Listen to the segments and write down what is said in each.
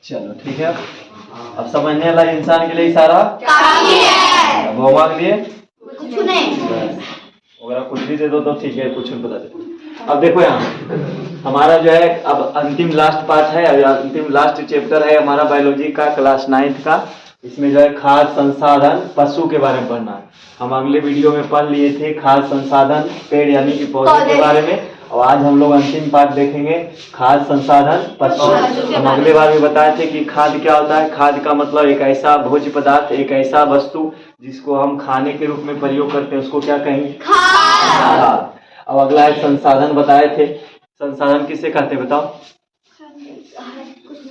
चलो ठीक है। अब समझने वाला इंसान के लिए इशारा काफी है। बहुमा के लिए कुछ नहीं। अगर आप कुछ भी दे दो तो ठीक है, कुछ नहीं बता दे। अब देखो यहाँ हमारा जो है अब अंतिम लास्ट पार्ट है, अंतिम लास्ट चैप्टर है हमारा बायोलॉजी का क्लास 9th का। इसमें जो है खाद्य संसाधन पशु के बारे में पढ़ना है। हम अगले वीडियो में पढ़ लिए थे खाद्य संसाधन पेड़ यानी कि पौधे के बारे में, और आज हम लोग अंतिम पार्ट देखेंगे खाद्य संसाधन पशु। हम अगले बार भी बताए थे कि खाद्य क्या होता है। खाद्य का मतलब एक ऐसा भोज्य पदार्थ, एक ऐसा वस्तु जिसको हम खाने के रूप में प्रयोग करते हैं, उसको क्या कहेंगे? खाद्य। अब अगला है संसाधन बताए थे। संसाधन किसे कहते हैं बताओ?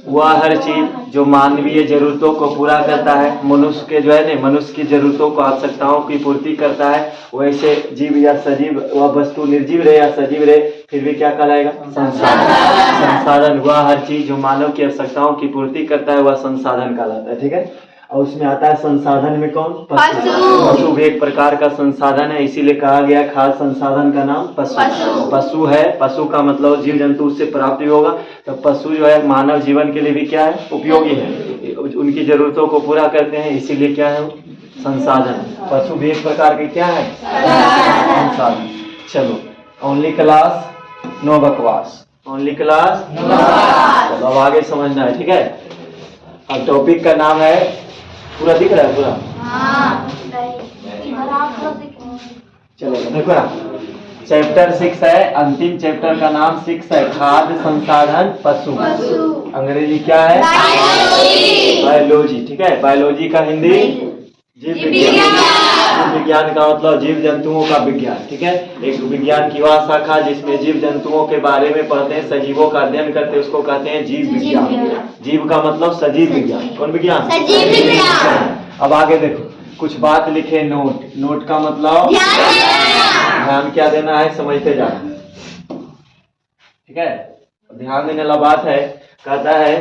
वह हर चीज जो मानवीय जरूरतों को पूरा करता है, मनुष्य के जो है ना मनुष्य की जरूरतों को आवश्यकताओं की पूर्ति करता है। वैसे जीव या सजीव वह वस्तु निर्जीव रहे या सजीव रहे फिर भी क्या कहलाएगा? संसाधन। संसाधन वह हर चीज जो मानव की आवश्यकताओं की पूर्ति करता है वह संसाधन कहलाता है। ठीक है। और उसमें आता है संसाधन में कौन? पशु। पशु भी एक प्रकार का संसाधन है, इसीलिए कहा गया खाद्य संसाधन का नाम पशु। पशु है, पशु का मतलब जीव जंतु उससे प्राप्त भी होगा। तो पशु जो है मानव जीवन के लिए भी क्या है? उपयोगी है, उनकी जरूरतों को पूरा करते हैं, इसीलिए क्या है? संसाधन। पशु भी एक प्रकार के क्या है? संसाधन। चलो ओनली क्लास नो बकवास, ओनली क्लास। चलो अब आगे समझना है। ठीक है। अब टॉपिक का नाम है, पूरा दिख रहा है पूरा? चलो देखो ना, चैप्टर 6 है, अंतिम चैप्टर का नाम 6 है, खाद्य संसाधन पशु। अंग्रेजी क्या है? बायोलॉजी। ठीक है। बायोलॉजी का हिंदी जीव विज्ञान। जीव विज्ञान का मतलब जीव जंतुओं का विज्ञान। ठीक है। एक विज्ञान की वह शाखा जिसमें जीव जंतुओं के बारे में पढ़ते हैं, सजीवों का अध्ययन करते हैं, उसको कहते हैं जीव विज्ञान। जीव का मतलब सजीव विज्ञान। कौन विज्ञान? सजीव विज्ञान। अब आगे देखो कुछ बात लिखे नोट। नोट का मतलब ध्यान क्या देना है, समझते जाना। ठीक है। ध्यान देने वाला बात है, कहता है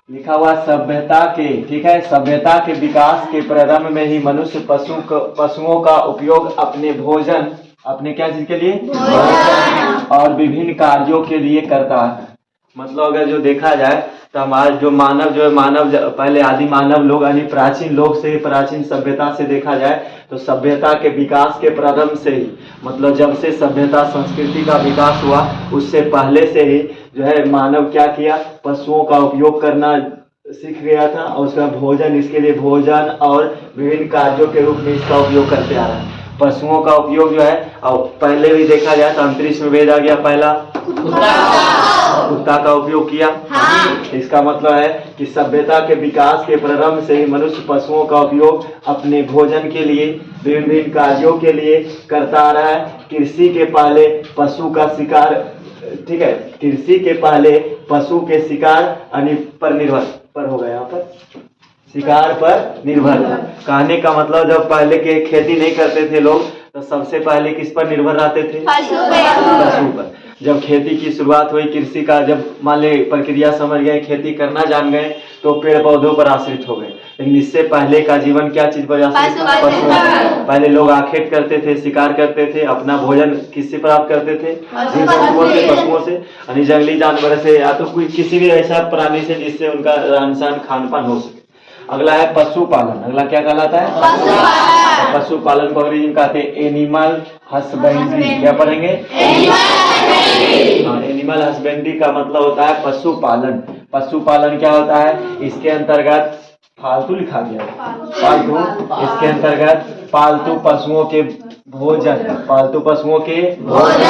लिखा हुआ सभ्यता के, ठीक है, सभ्यता के विकास के प्रारंभ में ही मनुष्य पशुओं का उपयोग अपने भोजन, अपने क्या चीज के लिए? भोजन और विभिन्न कार्यों के लिए करता है। मतलब अगर जो देखा जाए तो हमारा जो मानव जो है पहले आदि मानव लोग यानी प्राचीन लोग से, प्राचीन सभ्यता से देखा जाए तो सभ्यता के विकास के प्रारंभ से ही, मतलब जब से सभ्यता संस्कृति का विकास हुआ उससे पहले से ही जो है मानव क्या किया? पशुओं का उपयोग करना सीख गया था, और उसका भोजन, इसके लिए भोजन और विभिन्न कार्यों के रूप में इसका उपयोग करते आ रहा है। पशुओं का उपयोग जो है, और पहले भी देखा जाए तो अंतरिक्ष में भेजा गया पहला कुत्ता का उपयोग किया। इसका मतलब है कि सभ्यता के विकास के प्रारंभ से ही मनुष्य पशुओं का उपयोग अपने भोजन के लिए, विभिन्न कार्यों के लिए करता आ रहा है। कृषि के पहले पशु का शिकार, ठीक है, कृषि के पहले पशु के शिकार पर निर्भर पर हो गया, यहाँ पर शिकार पर निर्भर था। कहने का मतलब जब पहले के खेती नहीं करते थे लोग तो सबसे पहले किस पर निर्भर रहते थे? पशु पर। जब खेती की शुरुआत हुई, कृषि का जब मान ले प्रक्रिया समझ गए, खेती करना जान गए तो पेड़ पौधों पर आश्रित हो गए। लेकिन इससे पहले का जीवन क्या चीज पर आश्रित था? पशु। पहले लोग आखेट करते थे, शिकार करते थे, अपना भोजन किससे प्राप्त करते थे? जीव जंतुओं से, पशुओं से, यानी जंगली जानवर से, या तो कोई किसी भी ऐसा प्राणी से जिससे उनका रहन सहन खान पान हो सके। अगला है पशुपालन। अगला क्या कहलाता है? पशुपालन को अंग्रेजी में कहते हैं एनिमल हस्बेंड्री। क्या पढ़ेंगे? एनिमल हस्बेंड्री का मतलब होता है पशुपालन। पशुपालन क्या होता है? इसके अंतर्गत फालतू लिखा गया है, फालतू। इसके अंतर्गत पालतू पशुओं के भोजन, पालतू पशुओं के भोजन,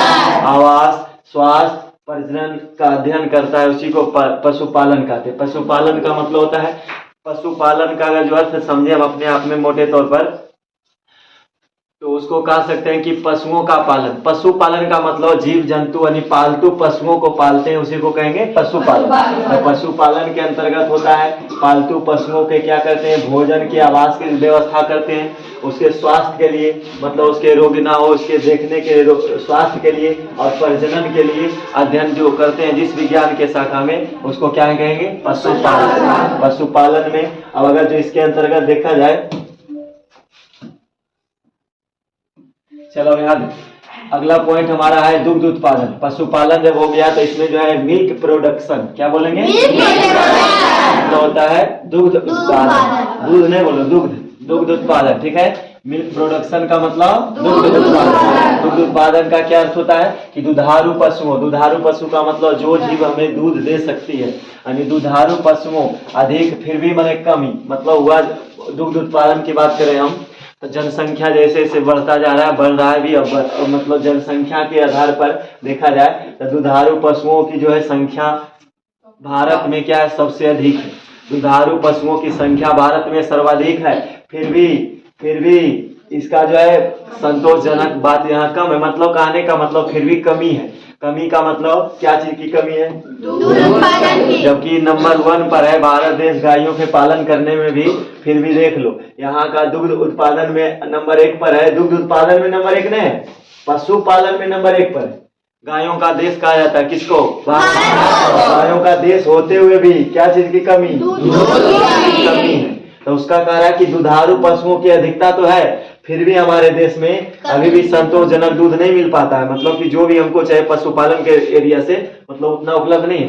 आवास, स्वास्थ्य, प्रजनन का अध्ययन करता है, उसी को पशुपालन कहते हैं। पशुपालन का मतलब होता है, पशुपालन का अगर जो अर्थ समझे हम अपने आप में मोटे तौर पर, तो उसको कह सकते हैं कि पशुओं का पालन। पशुपालन का मतलब जीव जंतु यानी पालतू पशुओं को पालते हैं, उसी को कहेंगे पशुपालन। तो पशुपालन के अंतर्गत होता है पालतू पशुओं के क्या करते हैं? भोजन की, आवास की व्यवस्था करते हैं, उसके स्वास्थ्य के लिए, मतलब उसके रोग ना हो उसके देखने के स्वास्थ्य के लिए, और प्रजनन के लिए अध्ययन जो करते हैं जिस विज्ञान के शाखा में, उसको क्या कहेंगे? पशुपालन। पशुपालन में अब अगर जो इसके अंतर्गत देखा जाए, चलो याद, अगला पॉइंट हमारा है दुग्ध उत्पादन। पशुपालन जब हो गया तो इसमें जो है मिल्क प्रोडक्शन, क्या बोलेंगे? मतलब होता है दुग्ध उत्पादन। दूध नहीं बोलो, दुग्ध उत्पादन, ठीक है। मिल्क प्रोडक्शन का मतलब दुग्ध उत्पादन। दुग्ध उत्पादन का क्या अर्थ होता है कि दुधारू पशुओं, दुधारू पशु का मतलब जो जीव हमें दूध दे सकती है, यानी दुधारू पशुओं अधिक फिर भी मैंने कमी, मतलब हुआ दुग्ध उत्पादन की बात करें हम तो जनसंख्या जैसे जैसे बढ़ता जा रहा है, बढ़ रहा है भी, अब मतलब जनसंख्या के आधार पर देखा जाए तो दुधारू पशुओं की जो है संख्या भारत में क्या है, सबसे अधिक है। दुधारू पशुओं की संख्या भारत में सर्वाधिक है, फिर भी इसका जो है संतोषजनक बात यहाँ कम है। मतलब कहने का मतलब फिर भी कमी है। कमी का मतलब क्या चीज की कमी है? दूध उत्पादन की। जबकि नंबर 1 पर है भारत देश गायों के पालन करने में भी, फिर भी देख लो यहाँ का दुग्ध उत्पादन में नंबर 1 पर है। दुग्ध उत्पादन में नंबर 1 नहीं है, पशुपालन में नंबर 1 पर है। गायों का देश कहा जाता है किसको? गायों का देश होते हुए भी क्या चीज की कमी? दूध की कमी है। तो उसका कह रहा है कि दुधारू पशुओं की अधिकता तो है, फिर भी हमारे देश में अभी भी संतोषजनक दूध नहीं मिल पाता है। मतलब कि जो भी हमको चाहे पशुपालन के एरिया से मतलब उतना उपलब्ध नहीं है।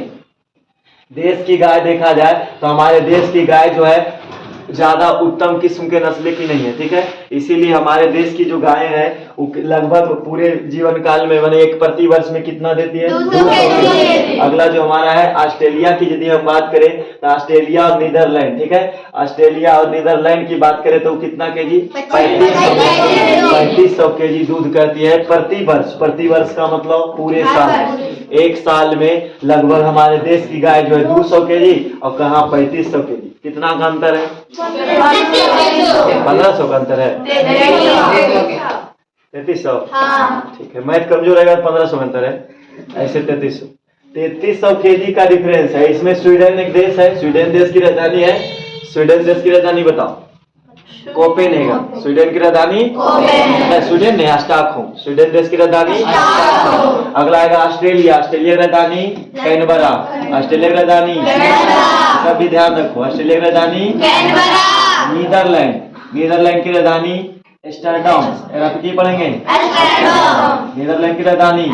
देश की गाय देखा जाए तो हमारे देश की गाय जो है ज्यादा उत्तम किस्म के नस्ल की नहीं है, ठीक है। इसीलिए हमारे देश की जो गाय है वो लगभग पूरे जीवन काल में मैंने एक प्रति वर्ष में कितना देती है? 200। अगला जो हमारा है ऑस्ट्रेलिया की यदि हम बात करें तो ऑस्ट्रेलिया और नीदरलैंड, ठीक है। ऑस्ट्रेलिया और नीदरलैंड की बात करें तो कितना केजी? 3500 केजी दूध करती है प्रति वर्ष। प्रति वर्ष का मतलब पूरे साल। एक साल में लगभग हमारे देश की गाय जो है 200 केजी और कहाँ 3500 केजी। कितना का अंतर है? 1500 का अंतर है। 3300, ठीक है। मैथ कमजोर रहेगा 1500 का अंतर है, ऐसे 3300 केजी का डिफरेंस है। इसमें स्वीडन एक देश है, स्वीडन देश की राजधानी है। स्वीडन देश की राजधानी बताओ? कोपेनहेगन। स्वीडन की राजधानी स्वीडन नहीं, स्टॉकहोम। स्वीडन देश की राजधानी। अगला आएगा ऑस्ट्रेलिया। ऑस्ट्रेलिया की राजधानी कैनबरा। ऑस्ट्रेलिया की राजधानी, सब भी ध्यान रखो, ऑस्ट्रेलिया की राजधानी नीदरलैंड। नीदरलैंड की राजधानी एम्स्टर्डम। की पढ़ेंगे नीदरलैंड की राजधानी,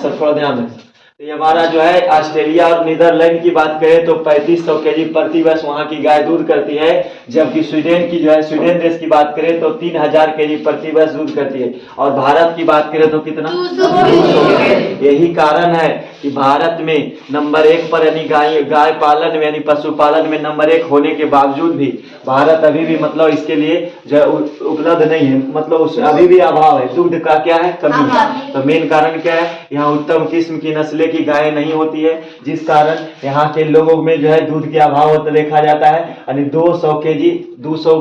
सब थोड़ा ध्यान रखें। तो ये हमारा जो है ऑस्ट्रेलिया और नीदरलैंड की बात करें तो 3500 केजी प्रति वर्ष वहाँ की गाय दूध करती है, जबकि स्वीडन की जो है स्वीडन देश की बात करें तो 3000 केजी प्रति वर्ष दूध करती है। और भारत की बात करें तो कितना? 200। यही कारण है कि भारत में नंबर 1 पर यानी गाय पालन में यानी पशुपालन में नंबर 1 होने के बावजूद भी भारत अभी भी मतलब इसके लिए जो उपलब्ध नहीं है, मतलब उस अभी भी अभाव है, दूध का क्या है? कमी है। तो मेन कारण क्या है? यहाँ उत्तम किस्म की नस्लें की गाय नहीं होती है, जिस कारण यहाँ के लोगों में जो है दूध के अभाव होता देखा जाता है। यानी 200 केजी, 200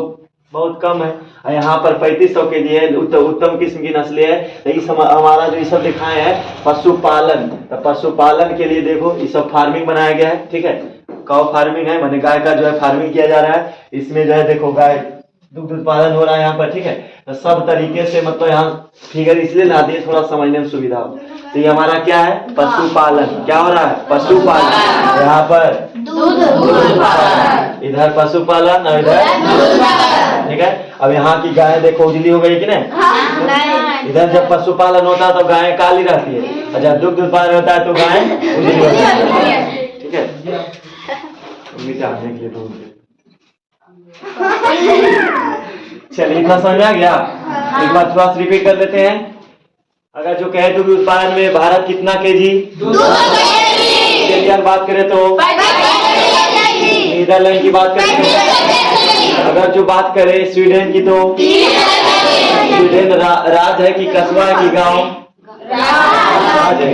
बहुत कम है, यहाँ पर 3500 केजी है, उत्तम किस्म की नस्लें है। तो इस हमारा जो ये सब दिखाए हैं पशुपालन, तो पशुपालन के लिए देखो ये सब फार्मिंग बनाया गया है, ठीक है। काउ फार्मिंग है, माने गाय का जो है फार्मिंग किया जा रहा है। इसमें जो है देखो गाय दुग्ध उत्पादन हो रहा है यहाँ पर, ठीक है। तो सब तरीके से मतलब यहाँ फिगर इसलिए ला दिए थोड़ा समझने में सुविधा हो। तो ये हमारा क्या है? पशुपालन। क्या हो रहा है? पशुपालन। यहाँ पर दूध उत्पादन, इधर पशुपालन और इधर, ठीक है। अब यहाँ की गाय देखो उजली हो गई कि नहीं? इधर जब पशुपालन होता है तो गाय काली रहती है, और जब दुग्ध उत्पादन होता है तो गाय उजली होती है, ठीक है। चलिए इतना समझ आ गया? एक बार थोड़ा सा रिपीट कर लेते हैं। अगर जो कहे दुग्ध उत्पादन में भारत कितना केजी? 200 केजी। बात करें तो नीदरलैंड की बात करें, अगर जो बात करें स्वीडन की तो स्वीडन राज्य है कि कस्बा है कि गांव? राज है।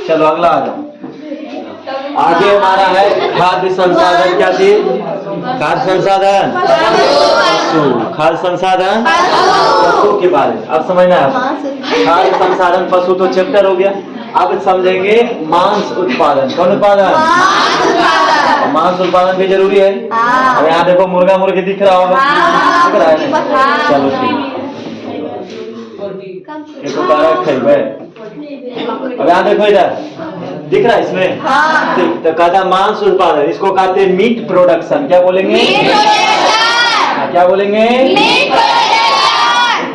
चलो अगला आ जाओ। आगे हमारा है खाद्य संसाधन। क्या चीज? खाद्य संसाधन पशु। खाद्य संसाधन पशु के बारे में अब समझना है। खाद्य संसाधन पशु तो चैप्टर हो गया। अब समझेंगे मांस उत्पादन। कौन उत्पादन? मांस उत्पादन भी जरूरी है। अब यहाँ देखो मुर्गा मुर्गी दिख रहा होगा, दिख रहा है? चलो ठीक। अब यहाँ देखो इधर दिख रहा है इसमें, ठीक। तो कहता मांस उत्पादन, इसको कहते हैं मीट प्रोडक्शन। क्या बोलेंगे? क्या बोलेंगे?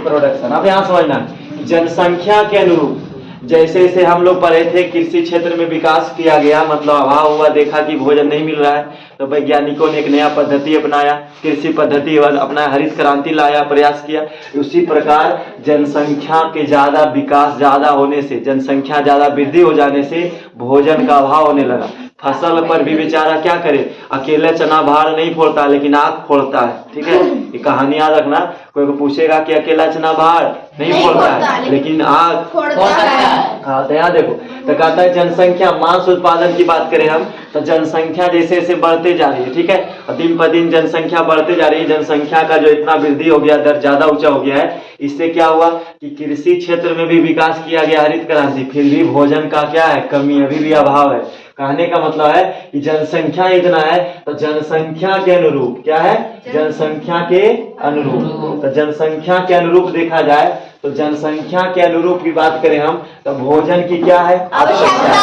प्रोडक्शन। अब यहाँ समझना, जनसंख्या के अनुरूप जैसे जैसे हम लोग पढ़े थे कृषि क्षेत्र में विकास किया गया, मतलब अभाव हुआ, देखा कि भोजन नहीं मिल रहा है, तो वैज्ञानिकों ने एक नया पद्धति अपनाया, कृषि पद्धति अपनाया, हरित क्रांति लाया, प्रयास किया। उसी प्रकार जनसंख्या के ज्यादा विकास ज्यादा होने से, जनसंख्या ज्यादा वृद्धि हो जाने से भोजन का अभाव होने लगा। फसल पर भी बेचारा क्या करे, अकेले चना भार नहीं फोड़ता लेकिन आग फोड़ता है, ठीक है, ये कहानी याद रखना। कोई को पूछेगा कि अकेला चना भार नहीं फोड़ता है लेकिन आग फोड़ता है। हाँ, तो यहाँ देखो, तो कहता है जनसंख्या, मांस उत्पादन की बात करें हम, तो जनसंख्या जैसे जैसे बढ़ते जा रही है, ठीक है, और दिन पर दिन जनसंख्या बढ़ते जा रही है, जनसंख्या का जो इतना वृद्धि हो गया, दर ज्यादा ऊंचा हो गया है, इससे क्या हुआ कि कृषि क्षेत्र में भी विकास किया गया, हरित क्रांति, फिर भी भोजन का क्या है, कमी, अभी भी अभाव है। कहने का मतलब है कि जनसंख्या इतना है तो जनसंख्या के अनुरूप क्या है, जनसंख्या के अनुरूप, तो जनसंख्या के अनुरूप देखा जाए तो जनसंख्या के अनुरूप की बात करें हम तो भोजन की क्या है, आवश्यकता।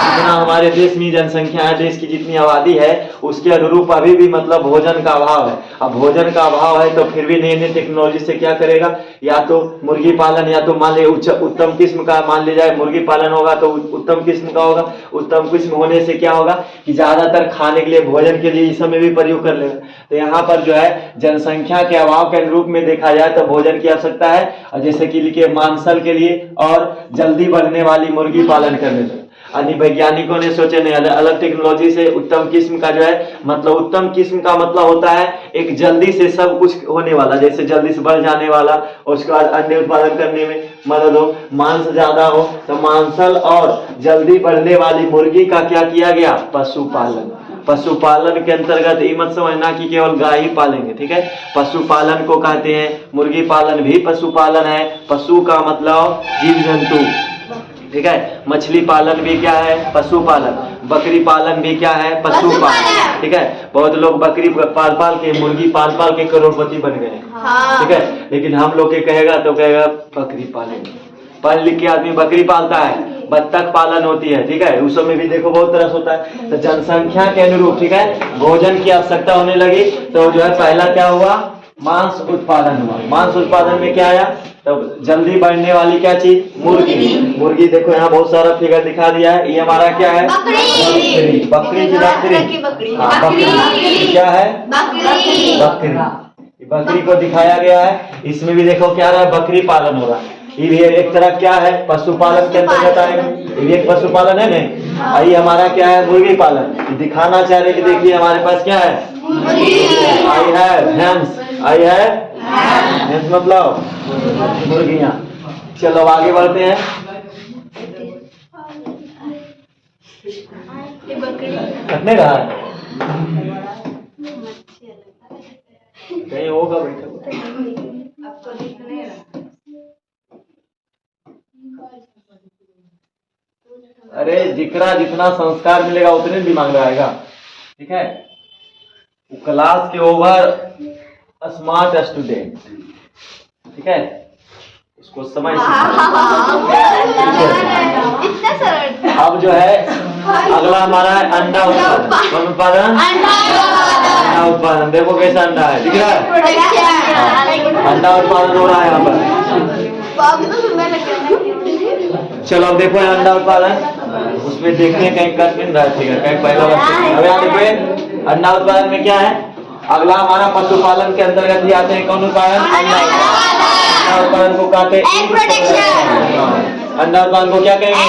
जितना हमारे देश में जनसंख्या है, देश की जितनी आबादी है उसके अनुरूप अभी भी मतलब भोजन का अभाव है। अब भोजन का अभाव है तो फिर भी नई नई टेक्नोलॉजी से क्या करेगा, या तो मुर्गी पालन, या तो मान ले उत्तम किस्म का, मान ले जाए मुर्गी पालन होगा तो उत्तम किस्म का होगा। उत्तम किस्म होने से क्या होगा कि ज्यादातर खाने के लिए, भोजन के लिए इस समय भी प्रयोग कर लेगा। तो यहाँ पर जो है जनसंख्या के अभाव के अनुरूप में देखा जाए तो भोजन की आवश्यकता है, और जैसे कि लिखे मांसल के लिए और जल्दी बढ़ने वाली मुर्गी पालन करने से। अन्य वैज्ञानिकों ने सोचे नहीं, अलग अलग टेक्नोलॉजी से उत्तम किस्म का जो है, मतलब उत्तम किस्म का मतलब होता है एक जल्दी से सब कुछ होने वाला, जैसे जल्दी से बढ़ जाने वाला, उसके बाद अंडे उत्पादन करने में मदद हो, मांस ज्यादा हो, तो मांसल और जल्दी बढ़ने वाली मुर्गी का क्या किया गया, पशुपालन। पशुपालन के अंतर्गत ये मत समझना कि केवल गाय ही पालेंगे, ठीक है, पशुपालन को कहते हैं, मुर्गी पालन भी पशुपालन है, पशु का मतलब जीव जंतु, ठीक है, मछली पालन भी क्या है, पशुपालन, बकरी पालन भी क्या है, पशुपालन, ठीक है। बहुत लोग बकरी पाल पाल के, मुर्गी पाल पाल के करोड़पति बन गए, ठीक है, लेकिन हम लोग के कहेगा तो कहेगा बकरी पालेंगे। पढ़ लिख के आदमी बकरी पालता है, बत्तख पालन होती है, ठीक है, उस समय भी देखो बहुत तरह से होता है। तो जनसंख्या के अनुरूप, ठीक है, भोजन की आवश्यकता होने लगी, तो जो है पहला क्या हुआ, मांस उत्पादन हुआ। मांस उत्पादन में क्या आया, तो जल्दी बढ़ने वाली क्या चीज, मुर्गी। मुर्गी देखो यहाँ बहुत सारा फिगर दिखा दिया है, ये हमारा क्या है, बकरी। बकरी की बकरी क्या है, बकरी। बकरी को दिखाया गया है, इसमें भी देखो क्या रहा है, बकरी पालन हो रहा है। ये एक तरह क्या है, पशुपालन के अंतर्गत आएगा, ये एक पशुपालन है नहीं। आई हमारा क्या है, मुर्गी पालन। दिखाना चाह रहे कि देखिए हमारे पास क्या है, आई है भैंस, आई है भैंस मतलब मुर्गियां। चलो आगे बढ़ते हैं, कटने रहा है कहीं होगा बैठा, अरे जितना संस्कार मिलेगा उतने दिमाग लगाएगा, ठीक है। क्लास के ओवर स्मार्ट स्टूडेंट, ठीक है, उसको समझ। अब जो है अगला हमारा है अंडा उत्पादन। अंडा उत्पादन देखो कैसा अंडा है, दिख रहा है, अंडा उत्पादन हो रहा है यहाँ पर। चलो अब देखो अंडा उत्पादन, उसमें देखते हैं कहीं कट मिल रहा है, कहीं पहला। अब यहाँ देखो अंडा उत्पादन में क्या है, अगला हमारा पशुपालन के अंतर्गत ही आते हैं कौन उत्पादन, अंडा उत्पादन को कहते हैं, अंडा उत्पादन को क्या कहेंगे,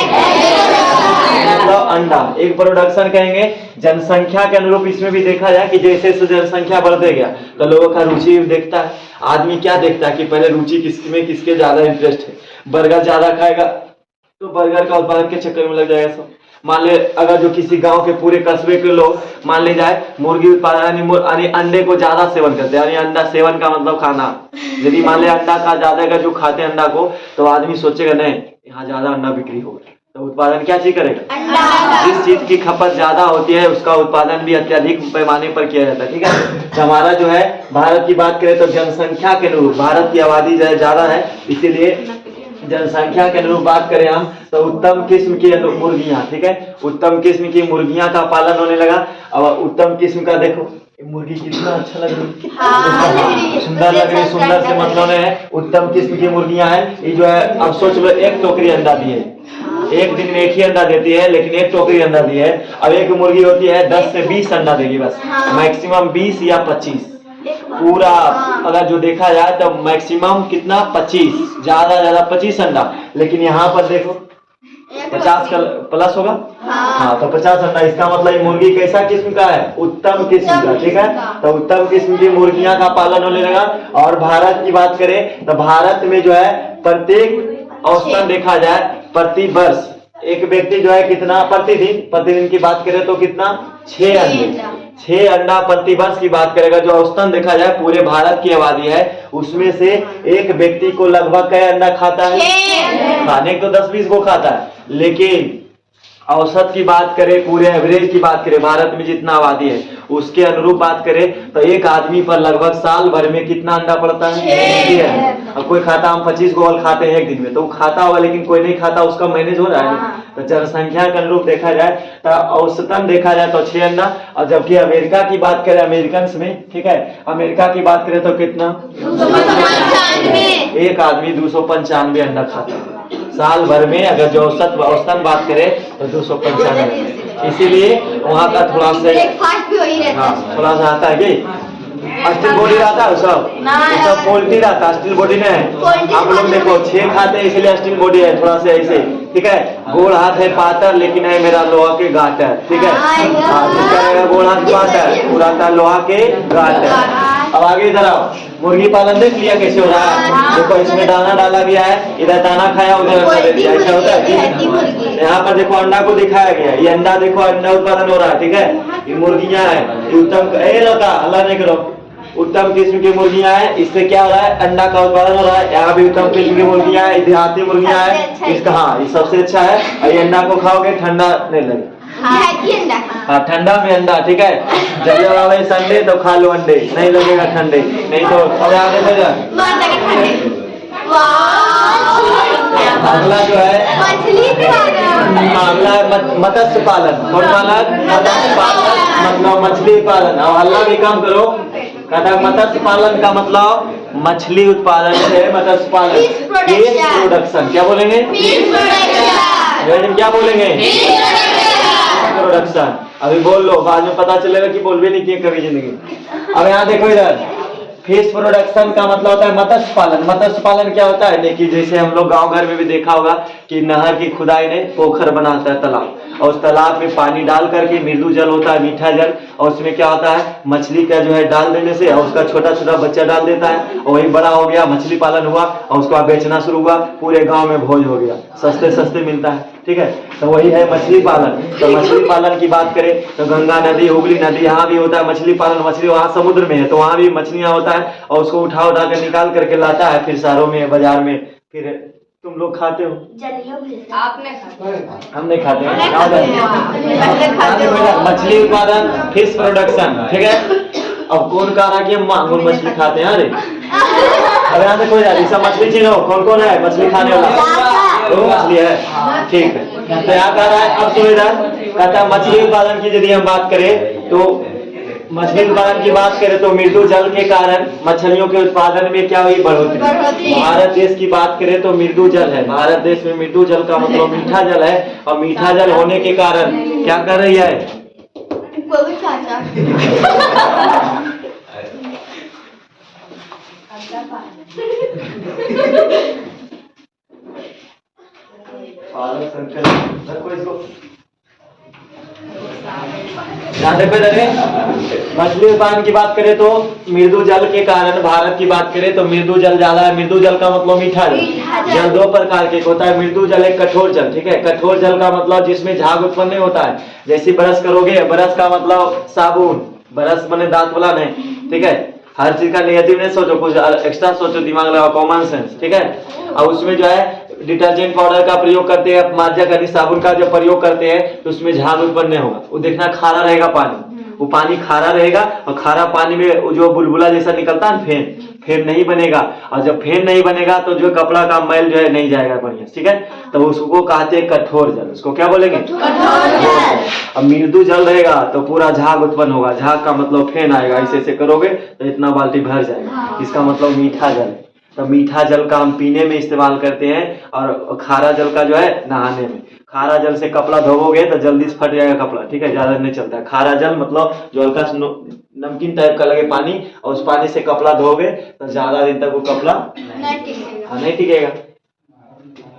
मतलब अंडा एक प्रोडक्शन कहेंगे। जनसंख्या के अनुरूप इसमें भी देखा जाए कि जैसे जनसंख्या बढ़ते गया तो लोगों का रुचि देखता है, आदमी क्या देखता है कि पहले रुचि किसमें किसके ज्यादा इंटरेस्ट है, बर्गर ज्यादा खाएगा तो बर्गर का उत्पादन के चक्कर में लग जाएगा सब। मान ले अगर जो किसी गांव के पूरे कस्बे के लोग मान ले जाए मुर्गी उत्पादन यानी अंडे को ज्यादा सेवन करते हैं, यानी अंडा सेवन का मतलब खाना, यदि मान ले अंडा का ज्यादा अगर जो खाते हैं अंडा को, तो आदमी सोचेगा नहीं यहाँ ज्यादा अंडा बिक्री होगा, तो उत्पादन क्या चीज करेगा, जिस चीज की खपत ज्यादा होती है उसका उत्पादन भी अत्यधिक पैमाने पर किया जाता है, ठीक है। तो हमारा जो है भारत की बात करें तो जनसंख्या के अनुरूप, भारत की आबादी ज्यादा है, इसीलिए जनसंख्या के अनुरूप बात करें हम तो उत्तम किस्म की मुर्गियां, ठीक है, उत्तम किस्म की मुर्गियां का पालन होने लगा। और उत्तम किस्म का देखो ये मुर्गी कितना अच्छा लग रही है, हाँ, लग रही है। सुंदर लग रही है। सुंदर से मतलब है उत्तम किस्म की मुर्गियां हैं। ये जो है अब सोच लो, एक टोकरी अंडा दी है, एक दिन में एक ही अंडा देती है, लेकिन एक टोकरी अंडा दी है। अब एक मुर्गी होती है 10 से 20 अंडा देगी बस, मैक्सिमम 20 या 25 पूरा। अगर जो देखा जाए तो मैक्सिमम कितना 25, ज्यादा 25 अंडा। लेकिन यहाँ पर देखो 50 प्लस होगा। हाँ, तो 50 अंडा। इसका मतलब ये मुर्गी कैसा किस्म का है, उत्तम किस्म का। ठीक है, तो उत्तम किस्म की मुर्गियां का पालन होने लगा। और भारत की बात करें तो भारत में जो है प्रत्येक औसतन देखा जाए प्रति वर्ष एक व्यक्ति जो है कितना प्रतिदिन की बात करें तो कितना 6 अंडे, 6 अंडा प्रति वर्ष की बात करेगा। जो औसतन देखा जाए पूरे भारत की आबादी है, उसमें से एक व्यक्ति को लगभग कई अंडा खाता है, खाने को 10-20 को खाता है। लेकिन औसत की बात करें, पूरे एवरेज की बात करें, भारत में जितना आबादी है उसके अनुरूप बात करें तो एक आदमी पर लगभग साल भर में कितना अंडा पड़ता है। अब कोई खाता, हम 25 गोल खाते हैं एक दिन में, तो खाता होगा, लेकिन कोई नहीं खाता, उसका मैनेज हो रहा है। तो जनसंख्या के अनुरूप देखा जाए तो औसतन देखा जाए तो 6 अंडा। और जबकि अमेरिका की बात करें, अमेरिकन में, ठीक है, अमेरिका की बात करें तो कितना, एक आदमी 295 अंडा खाता है साल भर में। अगर जो औसतन बात करें तो 295। इसीलिए वहाँ का थोड़ा सा थोड़ा सा आता है कि स्टील बॉडी रहता है, सब पोल्ट्री रहता है, स्टील बॉडी नहीं। आप लोग देखो 6 खाते हैं इसलिए स्टील बॉडी है, थोड़ा सा ऐसे। ठीक है, गोड़ हाथ है पातर, लेकिन है मेरा लोहा के गांठ है। ठीक है, गोड़ हाथ पातर, पूरा का लोहा के गांठ है। अब आगे इधर आओ, मुर्गी पालन देख लिया कैसे हो रहा है। देखो इसमें दाना डाला गया है, इधर दाना खाया, उधर अंडा दे दिया, ऐसा होता है। यहाँ पर देखो अंडा को दिखाया गया है, ये अंडा देखो, अंडा उत्पादन हो रहा है। ठीक है, ये मुर्गियां है, उत्तम अल्लाह नहीं करो, उत्तम किस्म की मुर्गियां हैं। इससे क्या हो रहा है, अंडा का उत्पादन हो रहा है। यहाँ भी उत्तम किस्म की मुर्गियां हैं, देहाती मुर्गियां हैं। इसका हाँ, ये सबसे अच्छा है। और ये अंडा को खाओगे ठंडा नहीं लगे। हाँ, ठंडा में अंडा। ठीक है, जब आवे संडे तो खा लो अंडे, नहीं लगेगा ठंडे, नहीं तो अब यहाँ देखो जा। अगला जो है अगला मत्स्य पालन। कौन पालन? मत्स्य पालन, मतलब मछली पालन। और अल्लाह भी काम करो, कहता मत्स्य पालन का मतलब मछली उत्पादन से मत्स्य पालन, फिश प्रोडक्शन। क्या बोलेंगे? क्या बोलेंगे? प्रोडक्शन। अभी बोल लो, बाद में पता चलेगा कि बोल भी नहीं किए कभी जिंदगी। अब यहाँ देखो इधर, फिश प्रोडक्शन का मतलब होता है मत्स्य पालन। मत्स्य पालन क्या होता है, देखिए जैसे हम लोग गांव घर में भी देखा होगा कि नहर की खुदाई ने पोखर बनाता है, तालाब, और उस तालाब में पानी डाल करके मृदु जल होता है, मीठा जल, और उसमें क्या होता है, मछली का जो है डाल देने से, और उसका छोटा छोटा बच्चा डाल देता है, और वही बड़ा हो गया, मछली पालन हुआ, और उसको बेचना शुरू हुआ, पूरे गाँव में भोज हो गया, सस्ते सस्ते मिलता है। ठीक है, तो वही है मछली पालन। तो मछली पालन की बात करें तो गंगा नदी, हुगली नदी, यहाँ भी होता है मछली पालन। मछली वहाँ समुद्र में है तो वहाँ भी मछलियाँ होता है, और उसको उठा कर निकाल करके लाता है, फिर शहरों में, बाजार में। फिर तुम लोग खाते हो? आपने खाते? हम नहीं खाते हैं। मछली उत्पादन, फिश प्रोडक्शन। ठीक है, अब कौन कह रहा कि मांगुर मछली खाते हैं? अरे अब यहाँ से कोई सब मछली चिन्हो, कौन कौन है मछली खाने वाला? दो मछली है। ठीक है, तो यहाँ कह रहा है, अब तो इधर कहता है मछली उत्पादन की यदि हम बात करें तो मछली उत्पादन की बात करें तो मृदु जल के कारण मछलियों के उत्पादन में क्या हुई, बढ़ोतरी। भारत देश की बात करें तो मृदु जल है, भारत देश में मृदु जल का मतलब मीठा जल है, और मीठा जल होने के कारण क्या कर रही है, मछली उत्पादन की बात करें तो मृदु जल के कारण, भारत की बात करें तो मृदु जल ज्यादा है। मृदु जल का मतलब मीठा जल। जल दो प्रकार के होता है, मृदु जल एक कठोर जल। ठीक है, कठोर जल का मतलब जिसमें झाग उत्पन्न नहीं होता है, जैसे ब्रश करोगे, ब्रश का मतलब साबुन, ब्रश बने दांत वाला नहीं। ठीक है, हर चीज का नेगेटिव नहीं सोचो, कुछ एक्स्ट्रा सोचो, दिमाग लगाओ, कॉमन सेंस। ठीक है, और उसमें जो है डिटर्जेंट पाउडर का प्रयोग करते हैं, मार्जक यानी साबुन का जब प्रयोग करते हैं तो उसमें झाग उत्पन्न नहीं होगा, वो देखना खारा रहेगा पानी, वो पानी खारा रहेगा और खारा पानी में वो जो बुलबुला जैसा निकलता है फेन, फेन नहीं बनेगा। और जब फेन नहीं बनेगा तो जो कपड़ा का मैल जो है नहीं जाएगा बढ़िया, ठीक है। तो उसको कहते हैं कठोर जल। उसको क्या बोलेंगे? कठोर जल। अब मृदु जल रहेगा तो पूरा झाग उत्पन्न होगा। झाग का मतलब फेन आएगा। ऐसे ऐसे करोगे तो इतना बाल्टी भर जाएगा। इसका मतलब मीठा जल। तो मीठा जल का हम पीने में इस्तेमाल करते हैं और खारा जल का जो है नहाने में। खारा जल से कपड़ा धोओगे तो जल्दी से फट जाएगा कपड़ा, ठीक है, ज्यादा नहीं चलता है। खारा जल मतलब जो हल्का नमकीन टाइप का लगे पानी, और उस पानी से कपड़ा धोओगे तो ज्यादा दिन तक वो कपड़ा नहीं टिकेगा।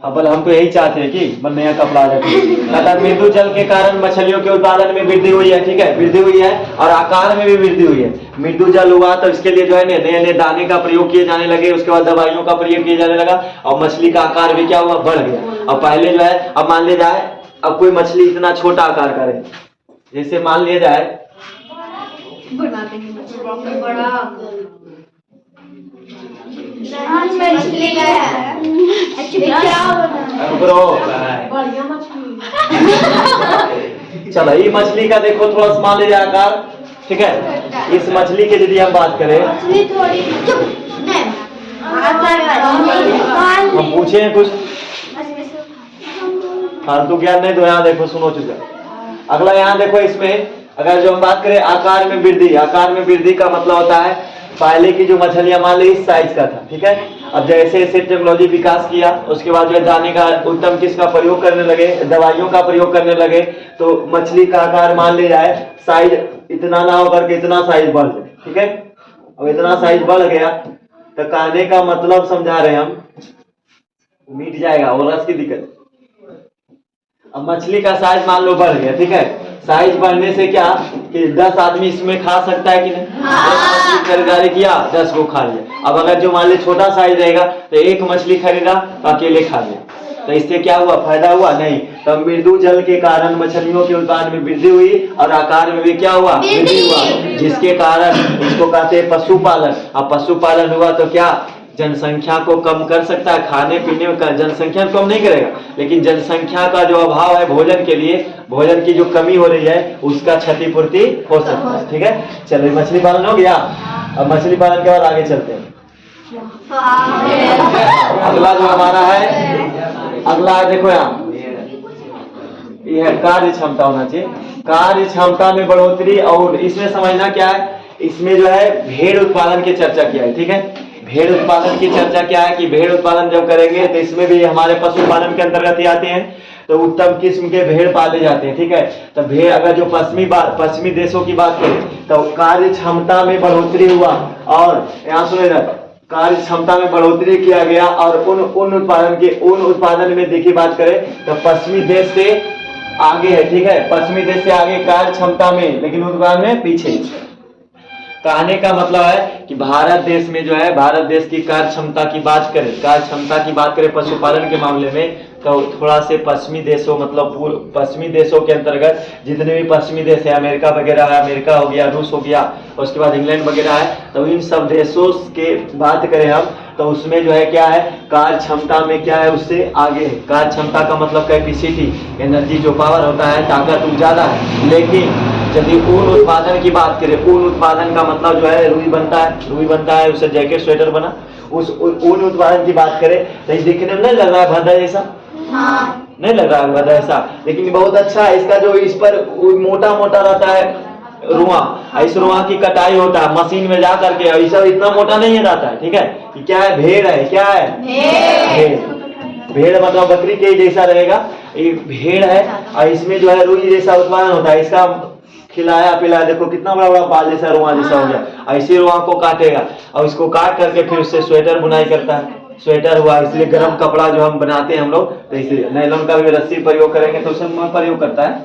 अब हम तो यही चाहते हैं कि नया कपड़ा आ जाए। मृदु जल के कारण मछलियों के उत्पादन में वृद्धि हुई है, ठीक है, वृद्धि हुई है और आकार में भी वृद्धि हुई है। मृदु जल हुआ तो इसके लिए जो है नए नए दाने का प्रयोग किए जाने लगे। उसके बाद दवाइयों का प्रयोग किया जाने लगा और मछली का आकार भी क्या हुआ? बढ़ गया। और पहले जो है, अब मान लिया जाए अब कोई मछली इतना छोटा आकार करे, जैसे मान लिया जाए चलो ये मछली का देखो थोड़ा सा मान लिया आकार, ठीक है। इस मछली के यदि हम बात करें, हम पूछे कुछ फालतू ज्ञान नहीं, तो यहाँ देखो सुनो चुका। अगला यहाँ देखो, इसमें अगर जो हम बात करें आकार में वृद्धि, आकार में वृद्धि का मतलब होता है पहले की जो मछलियां मान ली इस साइज का था, ठीक है। अब जैसे जैसे टेक्नोलॉजी विकास किया उसके बाद जो है दाने का उत्तम किस का प्रयोग करने लगे, दवाइयों का प्रयोग करने लगे, तो मछली का आकार मान लिया जाए साइज इतना ना होकर के इतना साइज बढ़ जाए, ठीक है। अब इतना साइज बढ़ गया तो कहने का मतलब समझा रहे हम, मिट जाएगा और रस की दिक्कत। अब मछली का साइज मान लो बढ़ गया, ठीक है। साइज बढ़ने से क्या कि 10 आदमी इसमें खा सकता है कि नहीं? 10 मछली खरीदारी किया 10 को खा लिया। अब अगर जो मान ली छोटा साइज रहेगा तो एक मछली खरीदा तो अकेले खा लिया, तो इससे क्या हुआ? फायदा हुआ नहीं। तो मृदु जल के कारण मछलियों के उत्पादन में वृद्धि हुई और आकार में भी क्या हुआ? वृद्धि हुआ, जिसके कारण इसको कहते हैं पशुपालन। अब पशुपालन हुआ तो क्या जनसंख्या को कम कर सकता है, खाने पीने का जनसंख्या कम नहीं करेगा, लेकिन जनसंख्या का जो अभाव है भोजन के लिए, भोजन की जो कमी हो रही है उसका क्षतिपूर्ति हो सकता है, ठीक है। चलो मछली पालन हो गया। अब मछली पालन के बाद आगे चलते हैं। अगला जो हमारा है, अगला देखो यहाँ ये है कार्य क्षमता होना चाहिए। कार्य क्षमता में बढ़ोतरी, और इसमें समझना क्या है, इसमें जो है भेड़ उत्पादन की चर्चा किया है, ठीक है। भेड़ उत्पादन की चर्चा क्या है कि भेड़ उत्पादन जब करेंगे तो इसमें भी हमारे पशुपालन के अंतर्गत ही आते हैं, तो उत्तम किस्म के भेड़ पाले जाते हैं, ठीक है। तो भेड़ अगर जो पश्चिमी देशों की बात करें तो कार्य क्षमता में बढ़ोतरी हुआ, और यहाँ सुने ना कार्य क्षमता में बढ़ोतरी किया गया, और उन उत्पादन में देखिए बात करें तो पश्चिमी देश से आगे है, ठीक है। पश्चिमी देश से आगे कार्य क्षमता में, लेकिन उत्पादन में पीछे। कहने का मतलब है कि भारत देश में जो है, भारत देश की कार्य क्षमता की बात करें, कार्य क्षमता की बात करें पशुपालन के मामले में, तो थोड़ा से पश्चिमी देशों मतलब पश्चिमी देशों के अंतर्गत जितने भी पश्चिमी देश है, अमेरिका वगैरह है, अमेरिका हो गया, रूस हो गया, उसके बाद इंग्लैंड वगैरह है, तो इन सब देशों के बात करें हम तो उसमें जो है क्या है, कार्य क्षमता में क्या है उससे आगे है। कार्य क्षमता का मतलब कैपेसिटी, एनर्जी जो पावर होता है, ताकत ज्यादा है। लेकिन यदि ऊन उत्पादन की बात करें, ऊन उत्पादन का मतलब जो है रुई बनता है, उससे जैकेट स्वेटर बना, उस ऊन उत्पादन की बात करें तो दिखने में नहीं लग रहा है भद्दा जैसा, नहीं लग रहा है भद्दा जैसा, लेकिन बहुत अच्छा है। इसका जो इस पर मोटा मोटा रहता है रुआ, इस रुआ की कटाई होता है मशीन में जा करके, ऐसा इतना मोटा नहीं रहता है, ठीक है। कि क्या है? भेड़ है, क्या है? भेड़ मतलब बकरी के जैसा रहेगा, ये भेड़ है, और इसमें जो है रुई जैसा उत्पादन होता है। इसका खिलाया पिलाया, देखो कितना बड़ा बड़ा बाल जैसा रुआ जैसा हो गया, ऐसे रुआ को काटेगा और इसको काट करके फिर उससे स्वेटर बुनाई करता है। स्वेटर हुआ, इसलिए गर्म कपड़ा जो हम बनाते हैं हम लोग, तो इसलिए नायलॉन का भी रस्सी प्रयोग करेंगे तो उसमें प्रयोग करता है।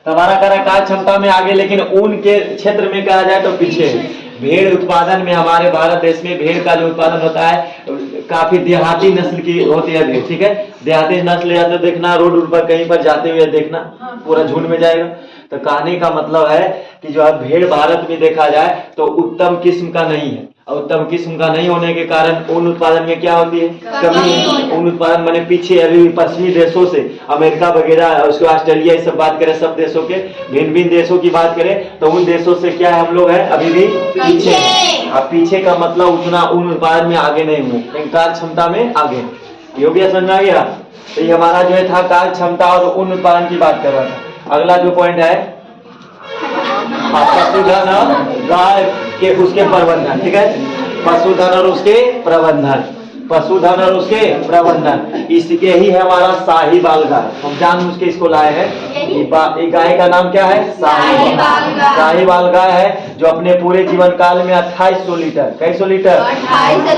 तो हमारा कार्य क्षमता में आगे, लेकिन ऊन के क्षेत्र में कहा जाए तो पीछे है। भेड़ उत्पादन में हमारे भारत देश में भेड़ का जो उत्पादन होता है काफी देहाती नस्ल की होती है भेड़, ठीक है। देहाती नस्ल या तो देखना रोड पर कहीं पर जाते हुए देखना पूरा झुंड में जाएगा। तो कहने का मतलब है कि जो है भेड़ भारत में देखा जाए तो उत्तम किस्म का नहीं है, उत्तम किस्म का नहीं होने के कारण ऊन उत्पादन में क्या होती है? कमी। ऊन उत्पादन माने पीछे अभी पश्चिमी देशों से, अमेरिका वगैरह, उसके ऑस्ट्रेलिया, ये सब बात करें, सब देशों के भिन्न भिन्न देशों की बात करें तो उन देशों से क्या है, हम लोग हैं अभी भी पीछे। अब पीछे का मतलब उतना ऊन उत्पादन में आगे नहीं हुए, लेकिन कार्य क्षमता में आगे। ये भी समझ में आ गया? तो ये हमारा जो है था कार्य क्षमता और ऊन उत्पादन की बात कर रहा था। अगला जो पॉइंट है पशुधन और गाय के उसके प्रबंधन, ठीक है, पशुधन और उसके प्रबंधन, पशुधन और उसके प्रबंधन, इसके ही है हमारा साहीवाल गाय। हम जानबूझ के इसको लाए हैं। ये गाय का नाम क्या है? साहीवाल। साहीवाल गाय है जो अपने पूरे जीवन काल में 2800 लीटर, कैसो लीटर?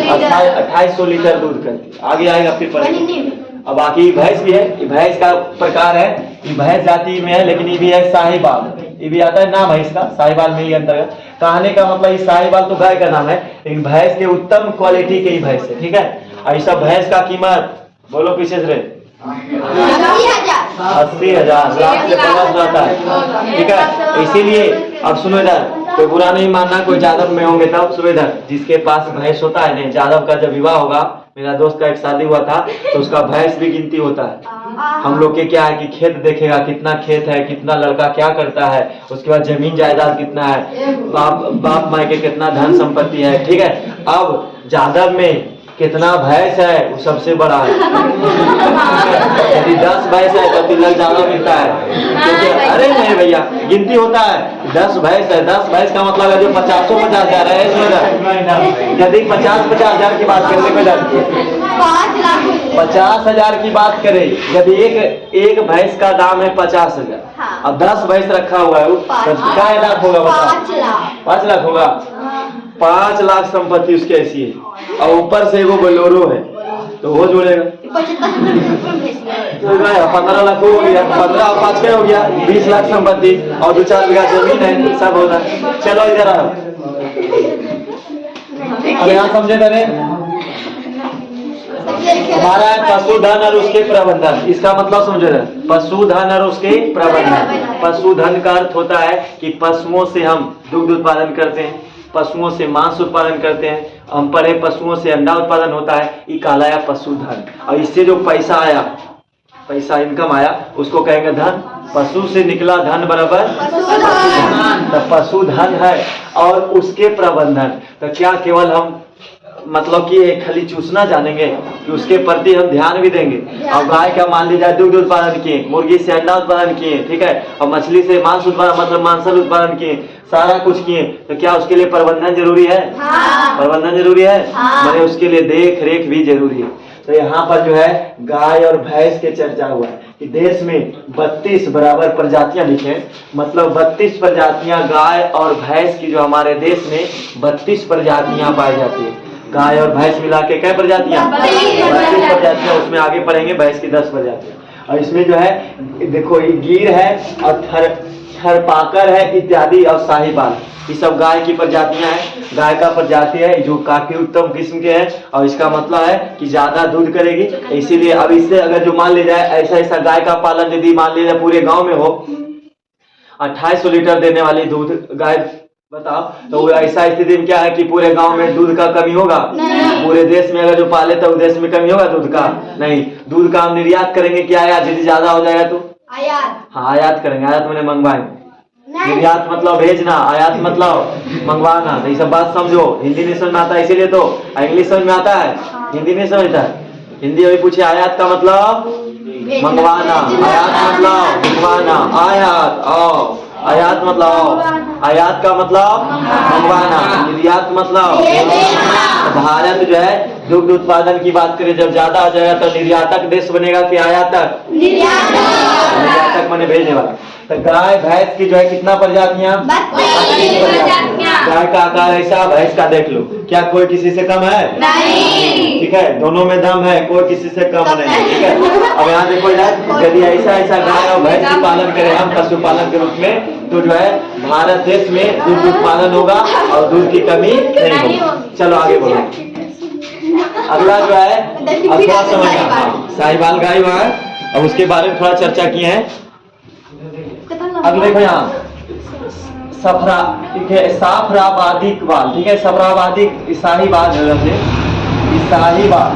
2800 लीटर दूध करती है। आगे आएगा फिर पढ़ेंगे। अब बाकी भैंस भी है, भैंस का प्रकार है, ये भैंस जाति में है, लेकिन ये भी है साहीवाल, ये भी आता है नाम है इसका, साहीवाल में ही अंतर्गत। कहने का मतलब ये साहीवाल तो गाय का नाम है, लेकिन भैंस के उत्तम क्वालिटी के ही भैंस है, ठीक है। ऐसा भैंस का कीमत बोलो विशेष रे 80,000 लाख से प्लस रहता है, ठीक है। इसीलिए अब सुनो इधर, कोई बुरा नहीं मानना, कोई यादव में होंगे तब सुनो इधर, जिसके पास भैंस होता है नहीं, यादव का जब विवाह होगा, मेरा दोस्त का एक शादी हुआ था तो उसका भैंस भी गिनती होता है। हम लोग के क्या है कि खेत देखेगा, कितना खेत है, कितना लड़का क्या करता है, उसके बाद जमीन जायदाद कितना है, बाप माई के कितना धन संपत्ति है, ठीक है। अब यादव में कितना भैंस है वो सबसे बड़ा है। यदि 10 भैंस है तो 3 लाख ज्यादा मिलता है, क्योंकि अरे नहीं भैया गिनती होता है। 10 भैंस है, 10 भैंस का मतलब है जो 50,000 है, यदि 50,000 की बात करें, 50,000 की बात करें, यदि एक भैंस का दाम है 50,000, अब 10 भैंस रखा हुआ है, क्या लाख होगा बताओ? 5 लाख होगा। 5 लाख संपत्ति उसकी ऐसी है, और ऊपर से वो बोलेरो है तो वो जोड़ेगा 15 लाख हो गया, 15 और 5 क्या हो गया 20 लाख संपत्ति, और 2-4 बीघा जमीन है, सब होगा। चलो इधर आओ, अब यहाँ समझे मेरे, हमारा है पशुधन और उसके प्रबंधन। इसका मतलब समझो ना, पशुधन और उसके प्रबंधन। पशुधन का अर्थ होता है कि पशुओं से हम दुग्ध उत्पादन करते हैं, पशुओं से मांस उत्पादन करते हैं, हम पढ़े पशुओं से अंडा उत्पादन होता है, ये कहलाया पशुधन। और इससे जो पैसा आया, पैसा इनकम आया, उसको कहेंगे धन। पशु से निकला धन बराबर तो पशुधन है। और उसके प्रबंधन तो क्या केवल हम मतलब कि खाली चूसना जानेंगे कि उसके प्रति हम ध्यान भी देंगे। और गाय का मान लीजिए दुग्ध उत्पादन किए, मुर्गी से अंडा उत्पादन किए, ठीक है, और मछली से मांस उत्पादन मतलब मांसल उत्पादन किए, सारा कुछ किए, तो क्या उसके लिए प्रबंधन जरूरी है? प्रबंधन जरूरी है, मैंने उसके लिए देख रेख भी जरूरी है। तो यहाँ पर जो है गाय और भैंस के चर्चा हुआ है कि देश में 32 बराबर प्रजातियां लिखे, मतलब 32 प्रजातियां गाय और भैंस की जो हमारे देश में 32 प्रजातियां पाई जाती है। गाय और भैंस मिला के क्या प्रजातियां? 32 प्रजातियां। उसमें आगे पढ़ेंगे भैंस की 10 प्रजातियां। और इसमें जो है देखो ये गिर है और थरपाकर है इत्यादि, और साहीवाल, ये सब गाय की प्रजातियां हैं। गाय का प्रजाति है जो काफी उत्तम किस्म के हैं, और इसका मतलब है कि ज्यादा दूध करेगी, इसीलिए अब इससे अगर जो मान लिया जाए ऐसा गाय का पालन यदि मान लिया जाए पूरे गांव में हो, 2800 लीटर देने वाली दूध गाय बताओ, तो ऐसा स्थिति में क्या है कि पूरे गांव में दूध का कमी होगा? पूरे देश में अगर जो पाले तो देश में कमी होगा दूध का? नहीं। दूध का हम निर्यात करेंगे क्या? आयात यदि ज्यादा हो जाएगा तो आयात। हाँ आयात करेंगे, आयात मैंने मंगवाएंगे। निर्यात मतलब भेजना, आयात मतलब मंगवाना। तो ये सब बात समझो, हिंदी नहीं समझ में आता है इसीलिए तो, इंग्लिश समझ में आता है, हिंदी नहीं समझता है। हिंदी अभी पूछे आयात का मतलब मंगवाना, आयात मतलब मंगवाना, आयात मतलब आयात का मतलब मंगवाना, निर्यात मतलब भारत जो है दुग्ध उत्पादन की बात करें जब ज्यादा हो जाएगा तो निर्यातक देश बनेगा कि आयातक? निर्यातक माने भेजने वाला। तो गाय भैंस की जो है कितना प्रजातियां? 32 प्रजातियां। गाय का आकार ऐसा, भैंस का देख लो, क्या कोई किसी से कम है? नहीं। ठीक है, दोनों में दम है, कोई किसी से कम नहीं, ठीक है। अब यहाँ देखो यार, यदि ऐसा गाय और भैंस की पालन करें हम पशुपालन के रूप में, तो जो है भारत देश में दूध उत्पादन होगा और दूध की कमी नहीं होगी। चलो आगे बढ़ो। अगला जो है थोड़ा समझना, साहीवाल गाय हुआ है, अब उसके बारे में थोड़ा चर्चा किए हैं। अब देखो यहाँ सफरा, ठीक है, साफराबादी बाल, ठीक है, सफराबादी शाहीवाल है, शाहीवाल,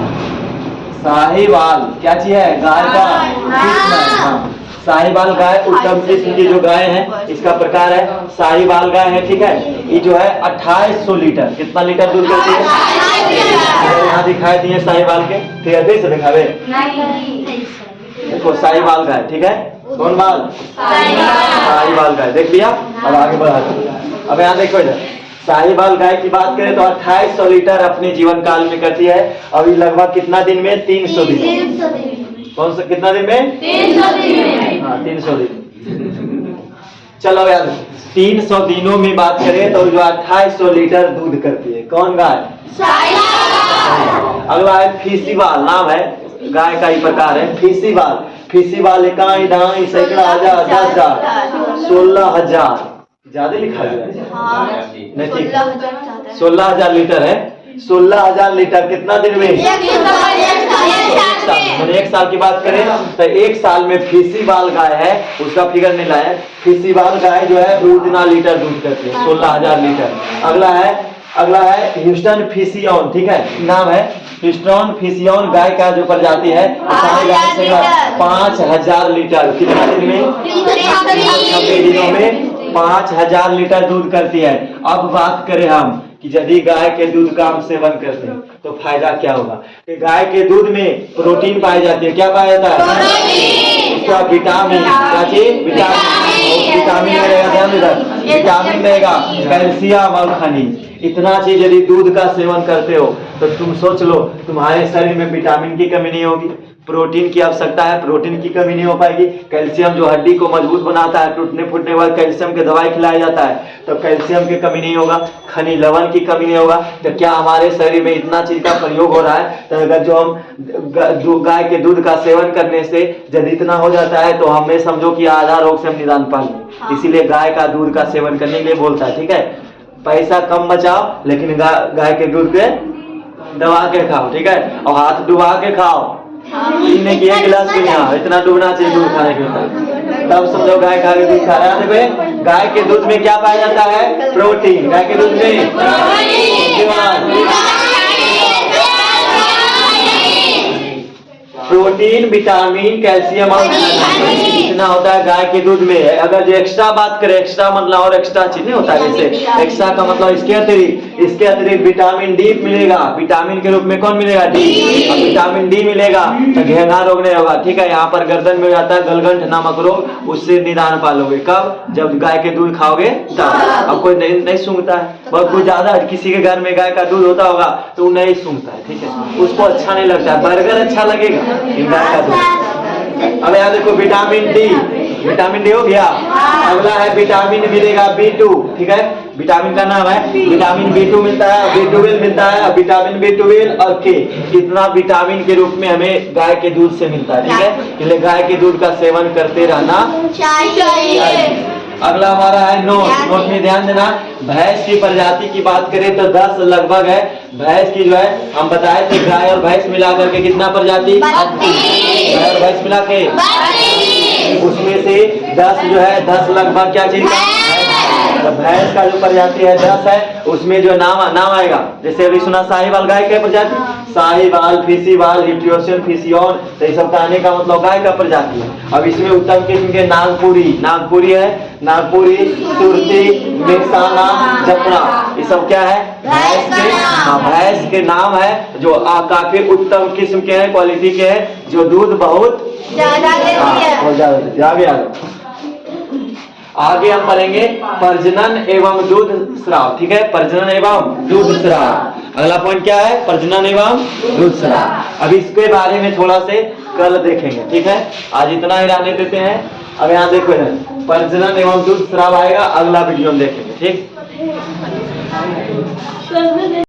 शाहीवाल क्या चीज है? गाय का किस्म है। हाँ, शाहीवाल गाय उत्तम किस्म की जो गाय है, इसका प्रकार है शाहीवाल गाय है, ठीक है। ये जो है 2800 लीटर, कितना लीटर दूध करती है? यहाँ दिखाई दिए शाहीवाल के, ठीक है, फिर से दिखावे, देखो शाहीवाल गाय, ठीक है, कौन बाल? शाहीवाल गाय, देख लिया। अब आगे बढ़ा, अब यहाँ देखो इधर, शाहीवाल गाय की बात करें तो 2800 लीटर अपने जीवन काल में करती है। अभी लगभग कितना दिन में? 300 दिन। कौन सा कितना दिन में? 300 दिन। हाँ, 300 दिन। चलो यार, 300 दिनों में बात करें तो जो 2800 लीटर दूध करती है, कौन गाय? अगला है फीसीवाल, नाम है गाय का ही प्रकार है फीसीवाल। फीसीवाल इकाई ढाई सैकड़ा हजार 10,000 16,000, ज्यादा लिखा गया है नहीं, ठीक, 16,000 लीटर है। 16,000 लीटर कितना दिन में? एक साल की बात करें तो एक साल में फीसीवाल गाय है, उसका फिगर नहीं लाया, फीसीवाल गाय जो है उतना लीटर दूध करती है, 16,000 लीटर। अगला है ह्यूस्टन फीसियन, ठीक है, नाम है ह्यूस्टन फीसियन गाय का जो प्रजाति है 5,000 लीटर, कितना दिन में? 90 दिनों में 5,000 लीटर दूध करती है। अब बात करें हम कि यदि गाय के दूध का हम सेवन करते हैं तो फायदा क्या होगा? कि गाय के दूध में प्रोटीन पाई जाती है, क्या पाया जाता है? उसका विटामिन, क्या चीज? विटामिन रहेगा, ध्यान देना, विटामिन रहेगा, कैल्शियम और खनिज, इतना चीज यदि दूध का सेवन करते हो तो तुम सोच लो तुम्हारे शरीर में विटामिन की कमी नहीं होगी, प्रोटीन की आवश्यकता है, प्रोटीन की कमी नहीं हो पाएगी, कैल्शियम जो हड्डी को मजबूत बनाता है, टूटने फूटने वाले कैल्शियम के दवाई खिलाया जाता है तो कैल्शियम की कमी नहीं होगा, खनिज लवण की कमी नहीं होगा। तो क्या हमारे शरीर में इतना चीज का प्रयोग हो रहा है? तो अगर जो हम गाय के दूध का सेवन करने से यदि इतना हो जाता है तो हमें समझो कि आधा रोग से हम निदान पा लें। इसीलिए गाय का दूध का सेवन करने के लिए बोलता है, ठीक है। पैसा कम बचाओ लेकिन गाय के दूध के दबा के खाओ, ठीक है, और हाथ डुबा के खाओ, पीने की एक गिलास भी नहीं, इतना डूबना चाहिए दूध खाने के बाद, तब समझो गाय खा के दूध खा रहा है। गाय के दूध में क्या पाया जाता है? प्रोटीन। गाय के दूध में प्रोटीन, विटामिन, कैल्शियम और इतना होता है गाय के दूध में। अगर जो एक्स्ट्रा बात करें, एक्स्ट्रा मतलब और एक्स्ट्रा चीज नहीं होता है, जैसे एक्स्ट्रा का मतलब इसके अतिरिक्त विटामिन डी मिलेगा, विटामिन के रूप में कौन मिलेगा? डी। अब विटामिन डी मिलेगा तो घेंघा रोग नहीं होगा, ठीक है। यहाँ पर गर्दन में हो जाता है गलगंठ नामक रोग, उससे निदान पालोगे कब? जब गाय के दूध खाओगे तब। अब कोई नहीं सूंघता है, बहुत कुछ ज्यादा किसी के घर में गाय का दूध होता होगा तो वो नहीं सूंघता है, ठीक है, उसको अच्छा नहीं लगता है, बर्गर अच्छा लगेगा गाय का दूध। अब यहाँ देखो विटामिन डी, विटामिन डी हो गया। अगला है विटामिन मिलेगा B2, ठीक है, विटामिन का नाम है विटामिन B2 मिलता है, B12 मिलता है, विटामिन B12 और K, कितना विटामिन के रूप में हमें गाय के दूध से मिलता है, ठीक है। इसलिए गाय के दूध का सेवन करते रहना चाहिए। अगला हमारा है नोट में ध्यान देना। भैंस की प्रजाति की बात करें तो 10 लगभग है। भैंस की जो है हम बताए थे गाय और भैंस मिला करके कितना प्रजाति? गाय और भैंस मिला के उसमें से 10 जो है 10 लगभग क्या चीज का? तो भैंस का जो प्रजाति है 10 है, उसमें जो नाम आएगा, जैसे अभी सुना साहीवाल गाय के प्रजाति, साहीवाल, फीसीवाल, हिट्रियोसियन, फीसियन, तो ये सब कहने का मतलब गाय का प्रजाति है। अब इसमें उत्तम किस्म के नागपुरी है, नागपुरी, सुरती, मेहसाना, जपना, ये सब क्या है? भैंस के नाम है जो काफी उत्तम किस्म के हैं, क्वालिटी के हैं, जो दूध बहुत ज्यादा। आगे हम पढ़ेंगे प्रजनन एवं दूध स्राव, ठीक है, प्रजनन एवं दूध स्राव। अगला पॉइंट क्या है? प्रजनन एवं दूध स्राव। अब इसके बारे में थोड़ा से कल देखेंगे, ठीक है, आज इतना ही रहने देते हैं। अब यहाँ देखो प्रजनन एवं दूध स्राव आएगा, अगला वीडियो में देखेंगे, ठीक।